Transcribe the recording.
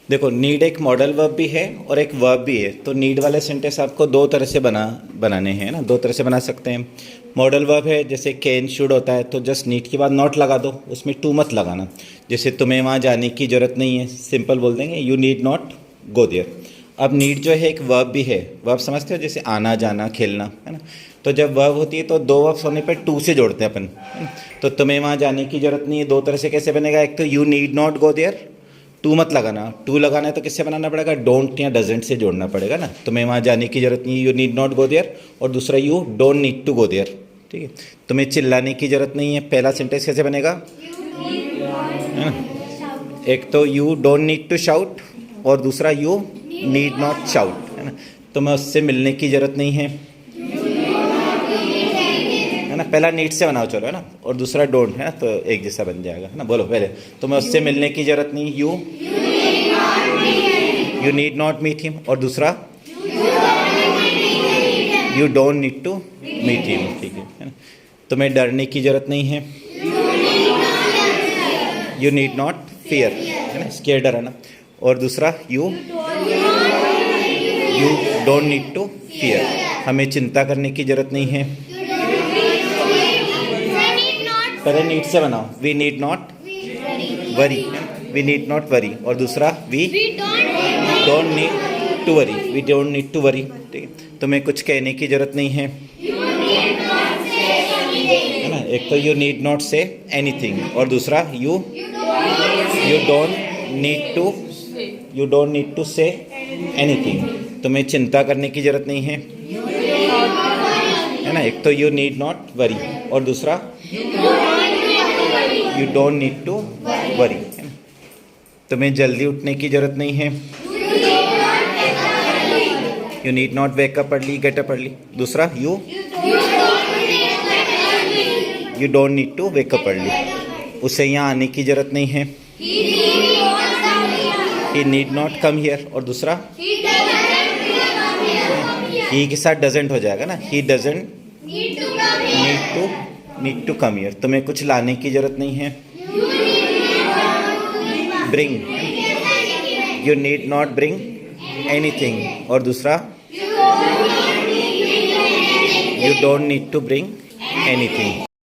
देखो, नीड एक modal verb भी है और एक वर्ब भी है। तो नीड वाले सेंटेंस आपको दो तरह से बनाने हैं ना, दो तरह से बना सकते हैं। मॉडल वर्ब है, जैसे कैन शुड होता है तो जस्ट नीड के बाद नॉट लगा दो, उसमें टू मत लगाना। जैसे तुम्हें वहाँ जाने की ज़रूरत नहीं है, सिंपल बोल देंगे you need not go there. अब नीड जो है एक वर्ब भी है। वर्ब समझते हो, जैसे आना जाना खेलना, है ना। तो जब वर्ब होती है तो दो वर्ब्स होने पर टू से जोड़ते हैं अपन, है ना? तो तुम्हें वहाँ जाने की ज़रूरत नहीं है, दो तरह से कैसे बनेगा। एक तो you need not go there, to मत लगाना। टू लगाना है तो किससे बनाना पड़ेगा, डोंट या डजेंट से जोड़ना पड़ेगा ना। तुम्हें वहाँ जाने की ज़रूरत नहीं है, you need not go there. और दूसरा you don't need to go there, ठीक है। तुम्हें चिल्लाने की ज़रूरत नहीं है, पहला सेंटेंस कैसे बनेगा, है ना। एक तो you don't need to shout और दूसरा यू नीड नॉट शाउट, है ना। तुम्हें उससे मिलने की ज़रूरत नहीं है ना। पहला नीड से बनाओ चलो, है ना, और दूसरा डोंट, है ना, तो एक जैसा बन जाएगा, है ना। बोलो पहले, तुम्हें उससे मिलने की ज़रूरत नहीं, you need not meet him. और दूसरा you don't need to meet him, ठीक है ना। तुम्हें डरने की ज़रूरत नहीं है, यू नीड नॉट फियर, है ना, स्केयर डर, है ना। और दूसरा you don't need to fear, हमें चिंता करने की ज़रूरत नहीं है। पहले नीड से बनाओ, we need not worry, we need not worry. और दूसरा we don't need to worry, we don't need to worry, ठीक है। तुम्हें कुछ कहने की ज़रूरत नहीं है, है ना। एक तो you need not say anything और दूसरा you don't need to say anything. तुम्हें चिंता करने की ज़रूरत नहीं है ना। एक तो यू नीड नॉट वरी और दूसरा you don't need to worry, है ना। तुम्हें जल्दी उठने की ज़रूरत नहीं है, you need not wake up early, get up early. दूसरा you don't need to wake up early, उसे यहाँ आने की ज़रूरत नहीं है, he need not come here. और दूसरा ही के साथ डजेंट हो जाएगा ना, he doesn't need to come here. तुम्हें कुछ लाने की ज़रूरत नहीं है, bring, you need not bring anything. और दूसरा you don't need to bring anything.